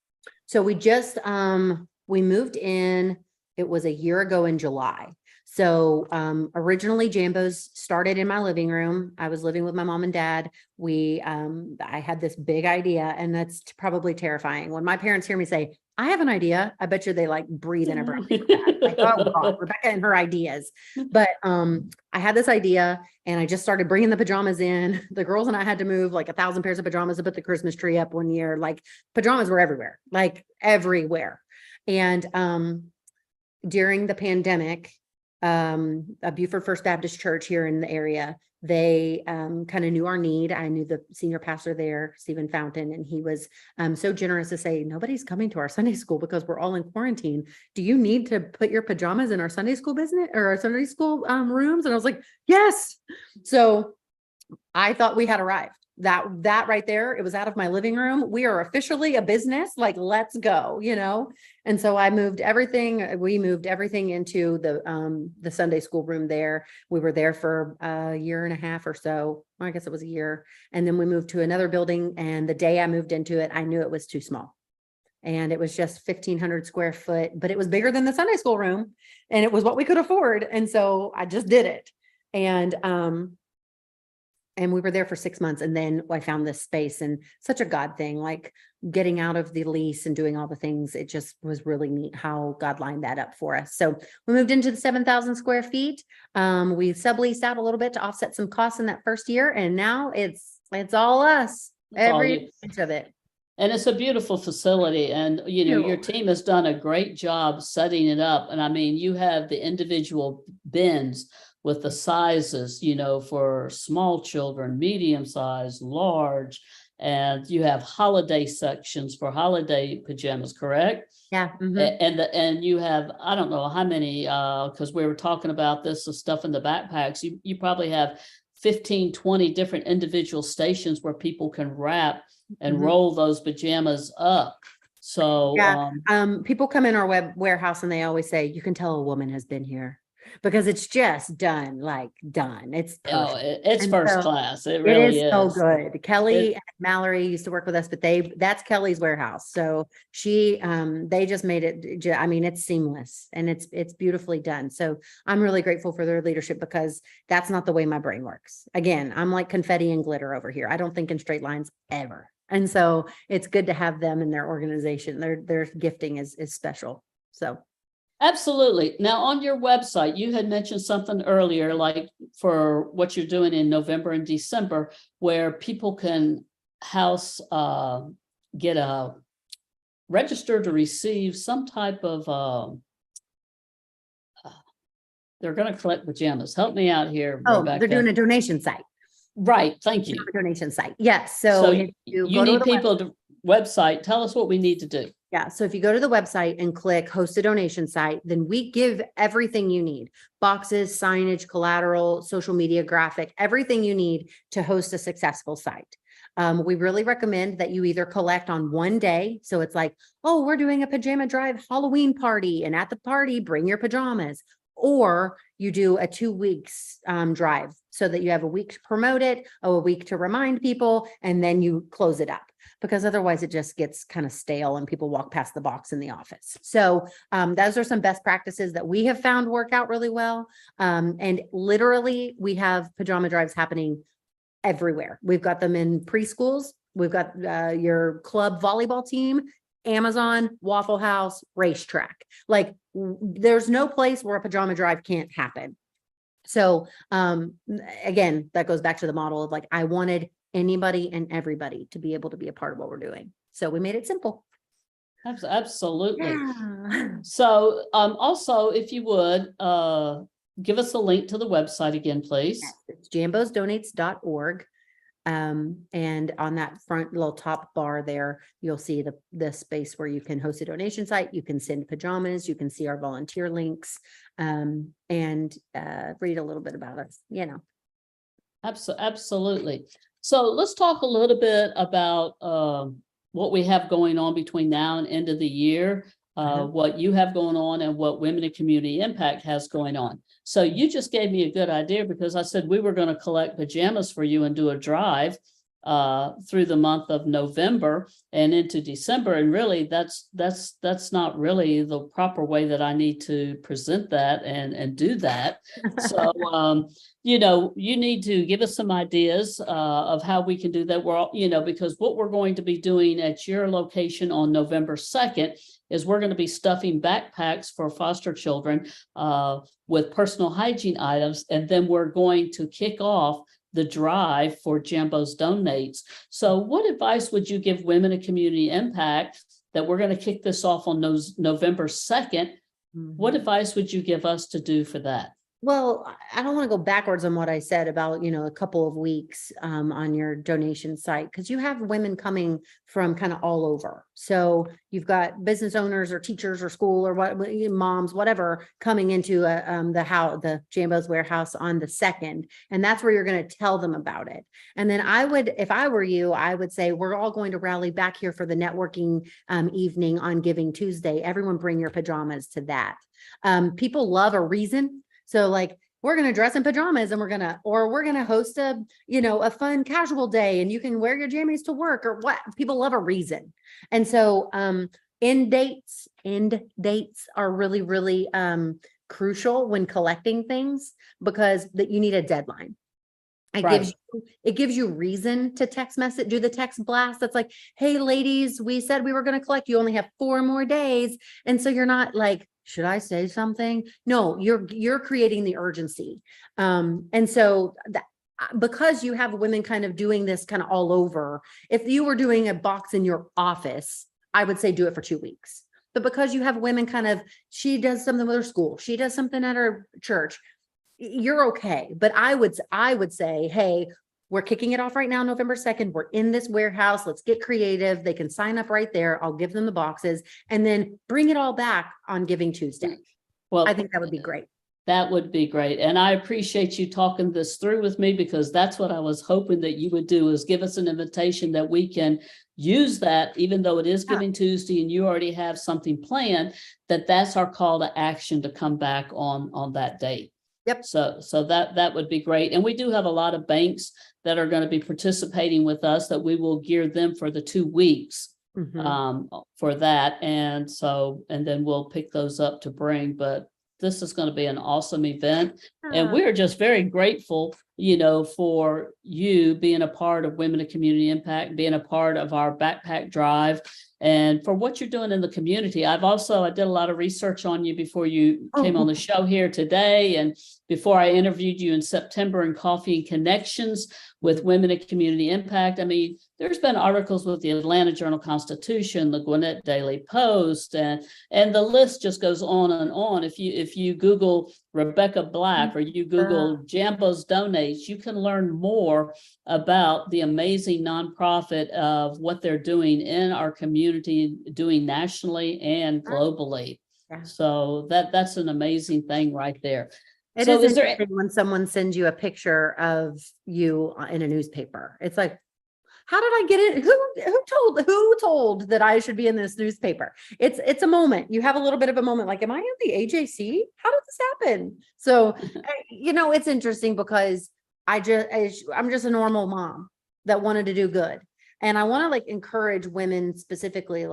So we just, we moved in, it was a year ago in July. So originally Jambos started in my living room. I was living with my mom and dad. I had this big idea, and that's probably terrifying. When my parents hear me say, I have an idea, I bet you they like breathe in a breath. Like, oh God, Rebecca and her ideas. But I had this idea, and I just started bringing the pajamas in. The girls and I had to move like 1,000 pairs of pajamas to put the Christmas tree up one year. Like, pajamas were everywhere, like everywhere. And during the pandemic, Beaufort First Baptist Church here in the area, they kind of knew our need. I knew the senior pastor there, Stephen Fountain, and he was so generous to say, nobody's coming to our Sunday school because we're all in quarantine. Do you need to put your pajamas in our Sunday school business or our Sunday school rooms? And I was like, yes. So I thought we had arrived. That right there, it was out of my living room. We are officially a business, like, let's go, And so we moved everything into the Sunday school room there. We were there for a year and a half or so. I guess it was a year. And then we moved to another building. And the day I moved into it, I knew it was too small. And it was just 1,500 square foot, but it was bigger than the Sunday school room, and it was what we could afford. And so I just did it. And we were there for 6 months. And then I found this space, and such a God thing, like getting out of the lease and doing all the things. It just was really neat how God lined that up for us. So we moved into the 7,000 square feet. We subleased out a little bit to offset some costs in that first year. And now it's all us, every inch of it. And it's a beautiful facility. And, your team has done a great job setting it up. And I mean, you have the individual bins with the sizes, for small children, medium size, large, and you have holiday sections for holiday pajamas, correct? Yeah. Mm-hmm. And you have, I don't know how many, because we were talking about this, the stuff in the backpacks, you probably have 15, 20 different individual stations where people can wrap and roll those pajamas up. So people come in our warehouse and they always say, you can tell a woman has been here. because it's just done, like done. It's Oh, perfect. it's And first so class. It it really is so is. good. Kelly It, and Mallory used to work with us, but that's Kelly's warehouse. So they just made it, I mean, it's seamless and it's beautifully done. So I'm really grateful for their leadership because that's not the way my brain works. Again, I'm like confetti and glitter over here. I don't think in straight lines ever. And so it's good to have them in their organization. Their gifting is special. So Absolutely. Now, on your website, you had mentioned something earlier, like for what you're doing in November and December, where people can get a register to receive some type of, they're going to collect pajamas. Help me out here, they're doing Rebecca. a donation site. Right. Thank you. Donation site. Yes. So So if you you go to need the people to website. Tell us what we need to do. Yeah. So if you go to the website and click host a donation site, then we give everything you need: boxes, signage, collateral, social media, graphic, everything you need to host a successful site. We really recommend that you either collect on one day. So it's like, oh, we're doing a pajama drive Halloween party, and at the party, bring your pajamas. Or you do a 2 weeks drive so that you have a week to promote it, a week to remind people, and then you close it up, because otherwise it just gets kind of stale and people walk past the box in the office. So those are some best practices that we have found work out really well. And literally we have pajama drives happening everywhere. We've got them in preschools. We've got your club volleyball team, Amazon, Waffle House, racetrack. Like there's no place where a pajama drive can't happen. So again, that goes back to the model of like, I wanted anybody and everybody to be able to be a part of what we're doing. So we made it simple. Absolutely. Yeah. So also, if you would, give us a link to the website again, please. Yes, it's jambosdonates.org. And on that front little top bar there, you'll see the space where you can host a donation site. You can send pajamas. You can see our volunteer links, and read a little bit about us, you know. Absolutely. So let's talk a little bit about what we have going on between now and end of the year, what you have going on and what Women in Community Impact has going on. So you just gave me a good idea, because I said we were going to collect pajamas for you and do a drive through the month of November and into December. And really, that's not really the proper way that I need to present that and do that. So, you know, you need to give us some ideas of how we can do that. We're all, you know, because what we're going to be doing at your location on November 2nd is we're going to be stuffing backpacks for foster children with personal hygiene items. And then we're going to kick off the drive for Jambos Donates. So what advice would you give Women in Community Impact that we're going to kick this off on November 2nd? What advice would you give us to do for that? Well, I don't want to go backwards on what I said about, you know, a couple of weeks on your donation site, because you have women coming from kind of all over. So you've got business owners or teachers or school or what, moms, whatever, coming into the Jambos warehouse on the 2nd. And that's where you're going to tell them about it. And then I would, if I were you, I would say we're all going to rally back here for the networking evening on Giving Tuesday. Everyone bring your pajamas to that. People love a reason. So like, we're going to dress in pajamas and we're going to host a fun casual day and you can wear your jammies to work or what. People love a reason. And so end dates are really, really crucial when collecting things, because that you need a deadline. It gives you reason to text message, do the text blast. That's like, hey ladies, we said we were going to collect. You only have 4 more days. And so you're not like, should I say something? No, you're creating the urgency. And so because you have women kind of doing this kind of all over, if you were doing a box in your office, I would say do it for 2 weeks. But because you have women kind of, she does something with her school, she does something at her church, you're okay. But I would say, hey, we're kicking it off right now, November 2nd. We're in this warehouse. Let's get creative. They can sign up right there. I'll give them the boxes and then bring it all back on Giving Tuesday. Well, I think that would be great. That would be great. And I appreciate you talking this through with me, because that's what I was hoping that you would do, is give us an invitation that we can use that, even though it is Giving Tuesday and you already have something planned, that's our call to action to come back on that date. Yep. So that would be great. And we do have a lot of banks that are going to be participating with us, that we will gear them for the 2 weeks for that. And then we'll pick those up to bring, but this is going to be an awesome event. And we're just very grateful, for you being a part of Women in Community Impact, being a part of our backpack drive, and for what you're doing in the community. I did a lot of research on you before you came on the show here today, and before I interviewed you in September in Coffee and Connections with Women in Community Impact. I mean, there's been articles with the Atlanta Journal-Constitution, the Gwinnett Daily Post, and the list just goes on and on. If you Google Rebecca Black or you Google Jambo's Donates, you can learn more about the amazing nonprofit of what they're doing in our community, doing nationally and globally. So that's an amazing thing right there. It is interesting when someone sends you a picture of you in a newspaper. It's like, how did I get it? Who told that I should be in this newspaper? It's a moment. You have a little bit of a moment, like, am I in the AJC? How did this happen? So, it's interesting, because I'm just a normal mom that wanted to do good. And I want to encourage women specifically.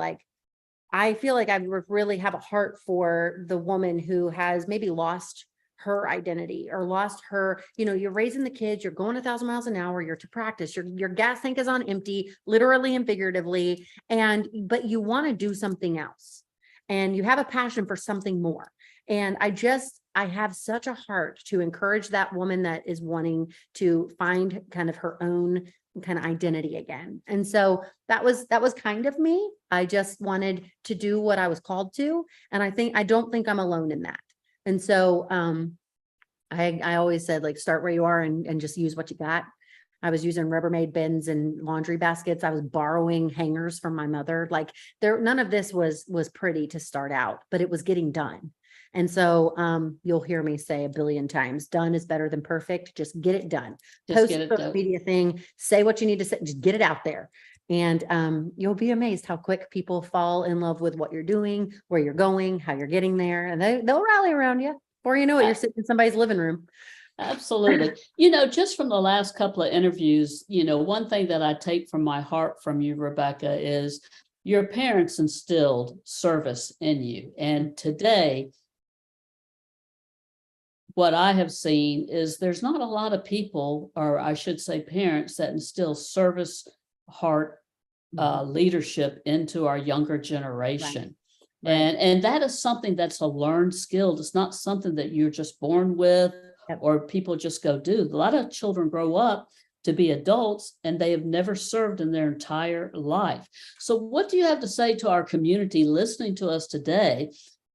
I feel like I really have a heart for the woman who has maybe lost her identity or lost her, you're raising the kids, you're going 1,000 miles an hour, you're to practice, your gas tank is on empty, literally and figuratively. But you want to do something else, and you have a passion for something more. And I have such a heart to encourage that woman that is wanting to find kind of her own kind of identity again. And so that was kind of me. I just wanted to do what I was called to. And I don't think I'm alone in that. And so I always said, start where you are and just use what you got. I was using Rubbermaid bins and laundry baskets. I was borrowing hangers from my mother. None of this was pretty to start out, but it was getting done. And so you'll hear me say 1 billion times, done is better than perfect. Just get it done. Post social media thing, say what you need to say, just get it out there. And you'll be amazed how quick people fall in love with what you're doing, where you're going, how you're getting there, and they'll rally around you. Before you know it, you're sitting in somebody's living room. Absolutely. Just from the last couple of interviews, one thing that I take from my heart from you, Rebecca, is your parents instilled service in you. And today, what I have seen is there's not a lot of people, or I should say parents, that instill service heart leadership into our younger generation. Right. And that is something that's a learned skill. It's not something that you're just born with or people just go do. A lot of children grow up to be adults and they have never served in their entire life. So what do you have to say to our community listening to us today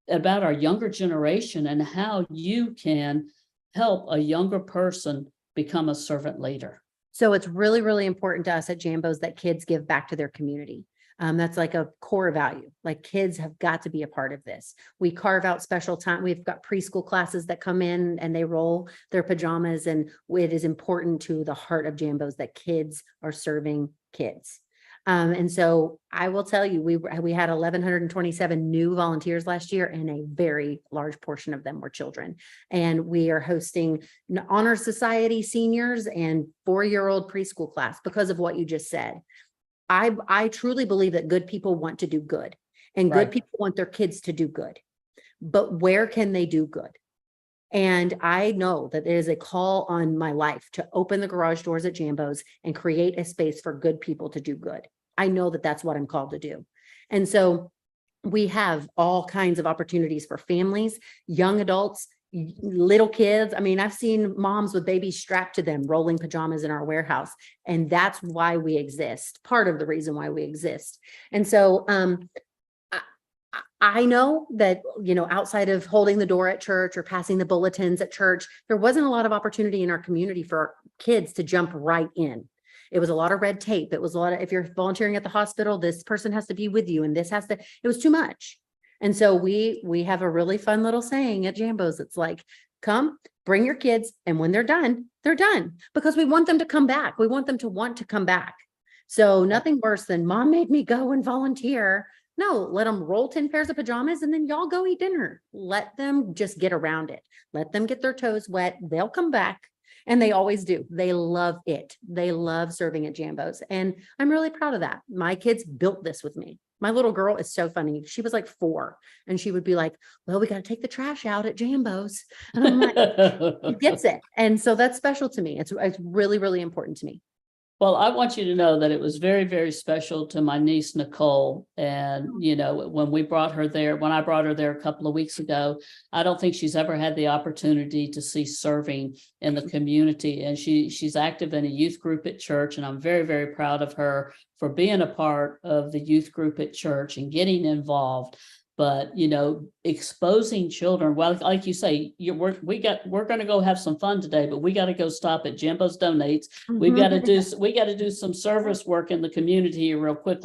about our younger generation and how you can help a younger person become a servant leader? So it's really, really important to us at Jambo's that kids give back to their community. That's a core value. Kids have got to be a part of this. We carve out special time. We've got preschool classes that come in and they roll their pajamas. And it is important to the heart of Jambo's that kids are serving kids. And so I will tell you, we had 1,127 new volunteers last year, and a very large portion of them were children. And we are hosting Honor Society seniors and 4-year-old preschool class because of what you just said. I truly believe that good people want to do good, and good people want their kids to do good. But where can they do good? And I know that there is a call on my life to open the garage doors at Jambo's and create a space for good people to do good. I know that that's what I'm called to do. And so we have all kinds of opportunities for families, young adults, little kids. I mean, I've seen moms with babies strapped to them rolling pajamas in our warehouse. And that's why we exist. Part of the reason why we exist. And so I know that, outside of holding the door at church or passing the bulletins at church, there wasn't a lot of opportunity in our community for our kids to jump right in. It was a lot of red tape. It was a lot of, if you're volunteering at the hospital, this person has to be with you and it was too much. And so we have a really fun little saying at Jambo's. It's come, bring your kids. And when they're done, because we want them to come back. We want them to want to come back. So nothing worse than mom made me go and volunteer. No, let them roll 10 pairs of pajamas and then y'all go eat dinner. Let them just get around it. Let them get their toes wet. They'll come back. And they always do. They love it. They love serving at Jambo's. And I'm really proud of that. My kids built this with me. My little girl is so funny. She was like 4 and she would be like, well, we got to take the trash out at Jambo's. And I'm like, she gets it. And so that's special to me. It's really, really important to me. Well, I want you to know that it was very, very special to my niece, Nicole. And, when I brought her there a couple of weeks ago, I don't think she's ever had the opportunity to see serving in the community. And she's active in a youth group at church. And I'm very, very proud of her for being a part of the youth group at church and getting involved. But, exposing children, well, like you say, we're going to go have some fun today, but we got to go stop at Jambo's Donates. We got to do some service work in the community real quick,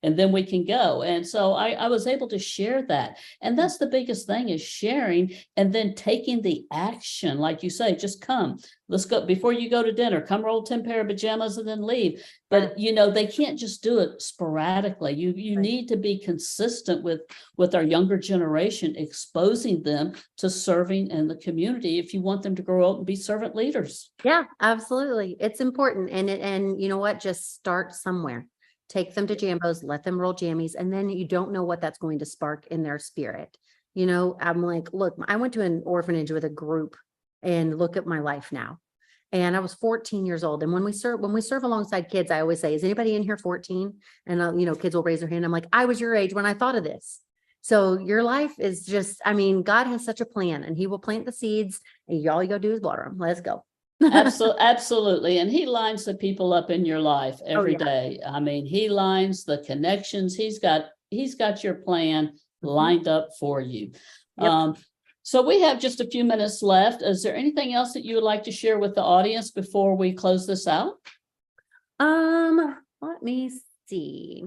and then we can go. And so I was able to share that. And that's the biggest thing, is sharing and then taking the action. Like you say, just come. Let's go before you go to dinner, come roll 10 pair of pajamas and then leave. But, they can't just do it sporadically. You Right. need to be consistent with our younger generation, exposing them to serving in the community if you want them to grow up and be servant leaders. Yeah, absolutely. It's important. And you know what? Just start somewhere. Take them to Jambo's, let them roll jammies. And then you don't know what that's going to spark in their spirit. I'm like, look, I went to an orphanage with a group and look at my life now. And I was 14 years old. And when we serve alongside kids, I always say, is anybody in here 14? And, kids will raise their hand. I'm like, I was your age when I thought of this. So your life is just, God has such a plan, and he will plant the seeds and all you go do is water them. Let's go. Absolutely. And he lines the people up in your life every day. He lines the connections. He's got your plan lined up for you. Yep. So we have just a few minutes left. Is there anything else that you would like to share with the audience before we close this out? Let me see.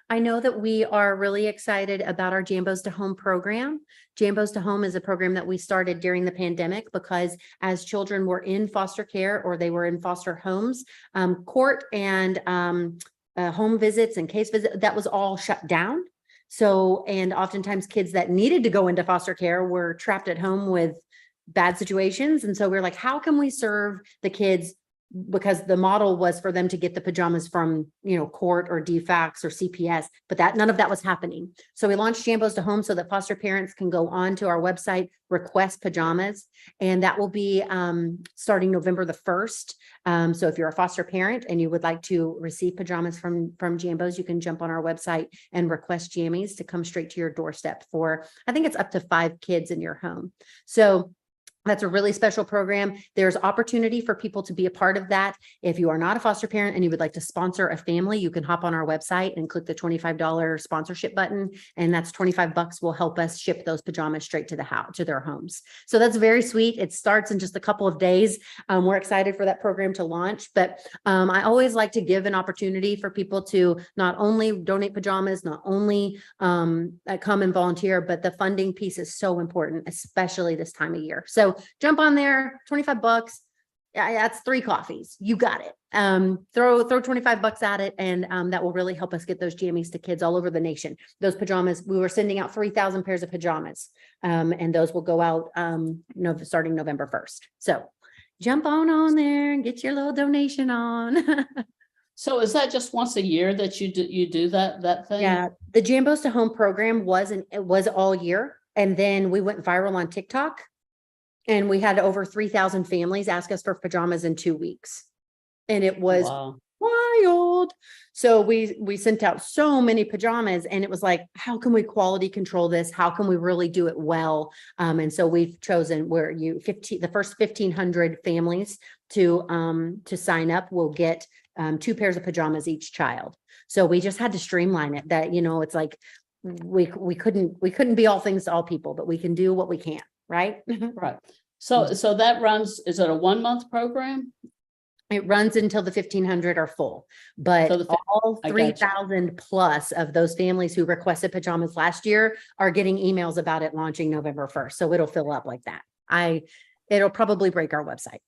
I know that we are really excited about our Jambo's to Home program. Jambo's to Home is a program that we started during the pandemic because as children were in foster care or they were in foster homes, court and home visits and case visits, that was all shut down. So, and oftentimes kids that needed to go into foster care were trapped at home with bad situations. And so we're like, how can we serve the kids? Because the model was for them to get the pajamas from, court or DFACS or CPS, but none of that was happening. So we launched Jambo's to Home so that foster parents can go on to our website, request pajamas, and that will be starting November the 1st. So if you're a foster parent and you would like to receive pajamas from Jambo's, you can jump on our website and request jammies to come straight to your doorstep for, I think it's up to 5 kids in your home. So that's a really special program. There's opportunity for people to be a part of that. If you are not a foster parent and you would like to sponsor a family, you can hop on our website and click the $25 sponsorship button. And that's $25 will help us ship those pajamas straight to the house, to their homes. So that's very sweet. It starts in just a couple of days. We're excited for that program to launch, but I always like to give an opportunity for people to not only donate pajamas, not only come and volunteer, but the funding piece is so important, especially this time of year. So jump on there, $25. That's 3 coffees. You got it. Throw $25 at it. And that will really help us get those jammies to kids all over the nation. Those pajamas, we were sending out 3,000 pairs of pajamas. And those will go out starting November 1st. So jump on there and get your little donation on. So is that just once a year that you do that thing? Yeah, the Jambo's to Home program was all year. And then we went viral on TikTok. And we had over 3,000 families ask us for pajamas in 2 weeks. And it was wild. So we sent out so many pajamas and it was like, how can we quality control this? How can we really do it well? And so we've chosen the first 1,500 families to sign up will get 2 pairs of pajamas each child. So we just had to streamline it that, it's like, we couldn't be all things to all people, but we can do what we can. Right. Right. So that runs, is it a 1-month program? It runs until the 1,500 are full, but all 3,000 plus of those families who requested pajamas last year are getting emails about it launching November 1st. So it'll fill up like that. it'll probably break our website.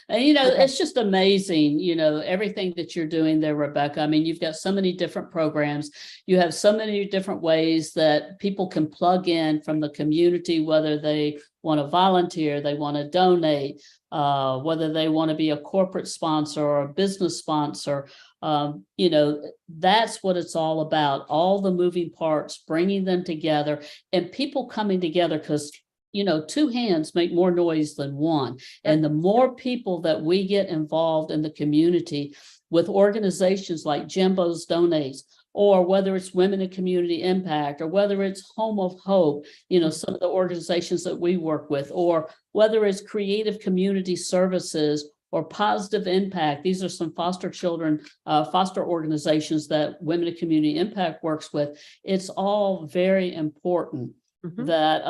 And, you know, Okay. it's just amazing, you know, everything that you're doing there, Rebecca. I mean, you've got so many different programs. You have so many different ways that people can plug in from the community, whether they want to volunteer, they want to donate, whether they want to be a corporate sponsor or a business sponsor. You know, that's what it's all about. All the moving parts, bringing them together and people coming together, because you know, two hands make more noise than one. And the more people that we get involved in the community with organizations like Jimbo's Donates, or whether it's Women in Community Impact, or whether it's Home of Hope, you know, some of the organizations that we work with, or whether it's Creative Community Services or Positive Impact. These are some foster children, foster organizations that Women in Community Impact works with. It's all very important that,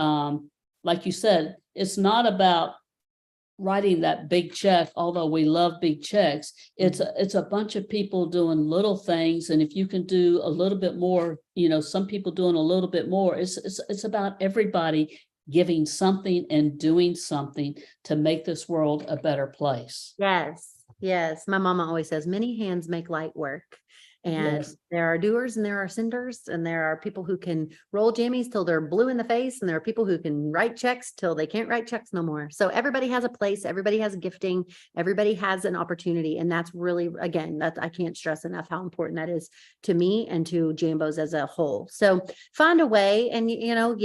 like you said, it's not about writing that big check, although we love big checks. It's a bunch of people doing little things. And if you can do a little bit more, you know, some people doing a little bit more, it's about everybody giving something and doing something to make this world a better place. Yes. Yes. My mama always says many hands make light work. And Yes. there are doers and there are senders, and there are people who can roll jammies till they're blue in the face. And there are people who can write checks till they can't write checks no more. So everybody has a place, everybody has a gifting, everybody has an opportunity. And that's really, again, that I can't stress enough how important that is to me and to Jambos as a whole. So find a way, and you know,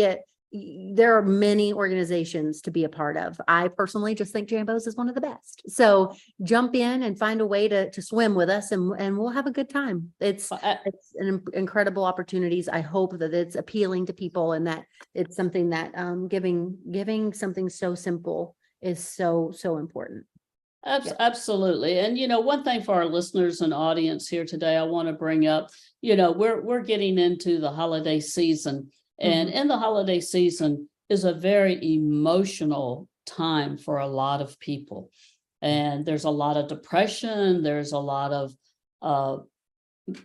there are many organizations to be a part of. I personally just think Jambos is one of the best. So jump in and find a way to swim with us, and we'll have a good time. It's an incredible opportunities. I hope that it's appealing to people, and that it's something that giving something so simple is so important. Absolutely. And, you know, one thing for our listeners and audience here today, I want to bring up, you know, we're getting into the holiday season. And in the holiday season is a very emotional time for a lot of people. And there's a lot of depression. There's a lot of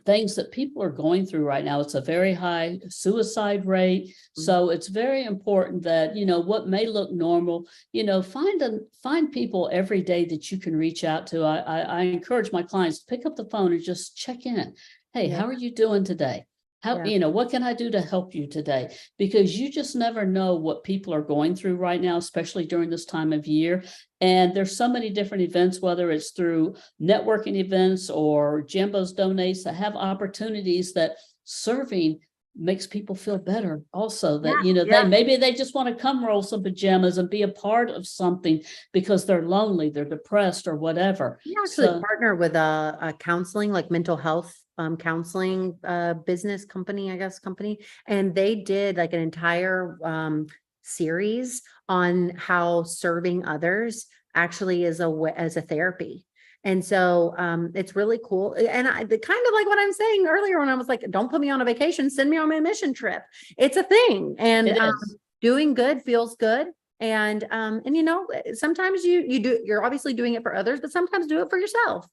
things that people are going through right now. It's a very high suicide rate. So it's very important that, you know, what may look normal, you know, find people every day that you can reach out to. I encourage my clients to pick up the phone and just check in. Hey, how are you doing today? You know, what can I do to help you today? Because you just never know what people are going through right now, especially during this time of year. And there's so many different events, whether it's through networking events or Jimbo's Donates, that have opportunities that serving makes people feel better also, that you know maybe they just want to come roll some pajamas and be a part of something because they're lonely, they're depressed, or whatever. We actually partner with a counseling, like mental health counseling business company, and they did like an entire series on how serving others actually is a therapy. And so it's really cool. And kind of like what I'm saying earlier when I was like, don't put me on a vacation, send me on my mission trip. It's a thing. And doing good feels good. And you know, sometimes you're obviously doing it for others, but sometimes do it for yourself.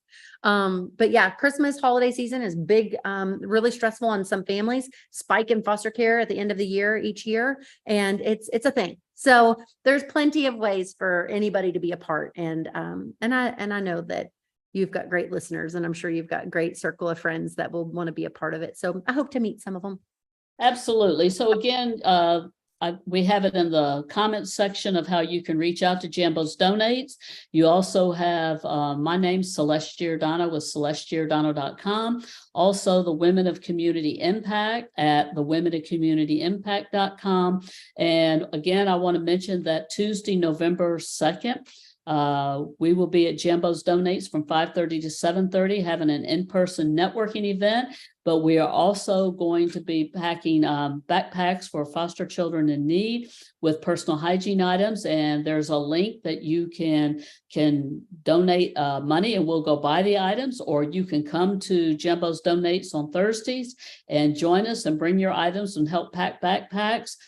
But yeah, Christmas holiday season is big, really stressful on some families, spike in foster care at the end of the year, each year. And it's a thing. So there's plenty of ways for anybody to be a part. And I know that you've got great listeners, and I'm sure you've got a great circle of friends that will want to be a part of it. So I hope to meet some of them. Absolutely. So again, we have it in the comments section of how you can reach out to Jimbo's Donates. You also have my name, Celeste Giordano, with CelesteGiordano.com. Also, the Women of Community Impact at thewomenofcommunityimpact.com. And again, I want to mention that Tuesday, November 2nd, we will be at Jimbo's Donates from 5:30 to 7:30, having an in-person networking event. But we are also going to be packing backpacks for foster children in need with personal hygiene items. And there's a link that you can donate money, and we'll go buy the items, or you can come to Jimbo's Donates on Thursdays and join us and bring your items and help pack backpacks.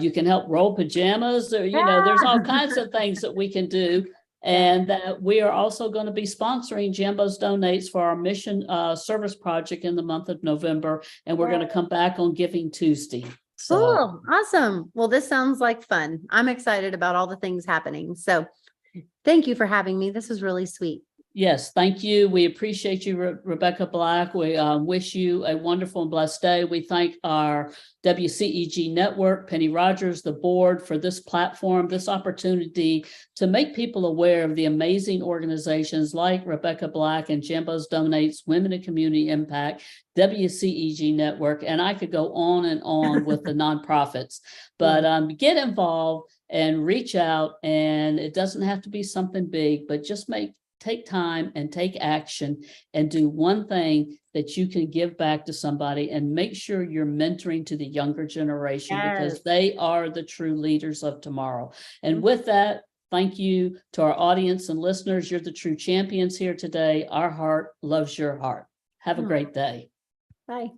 You can help roll pajamas, or, you know, there's all kinds of things that we can do. And that we are also going to be sponsoring Jimbo's Donates for our mission service project in the month of November. And we're going to come back on Giving Tuesday. So, Cool. Awesome. Well, this sounds like fun. I'm excited about all the things happening. So thank you for having me. This was really sweet. yes, thank you. We appreciate you, Rebecca Black. We wish you a wonderful and blessed day. We thank our WCEG Network, Penny Rogers, the board for this platform, this opportunity to make people aware of the amazing organizations like Rebecca Black and Jambo's Donates, Women in Community Impact, WCEG Network, and I could go on and on with the nonprofits. But get involved and reach out, and it doesn't have to be something big, but just take time and take action and do one thing that you can give back to somebody, and make sure you're mentoring to the younger generation because they are the true leaders of tomorrow. And with that, thank you to our audience and listeners. You're the true champions here today. Our heart loves your heart. Have a great day. Bye.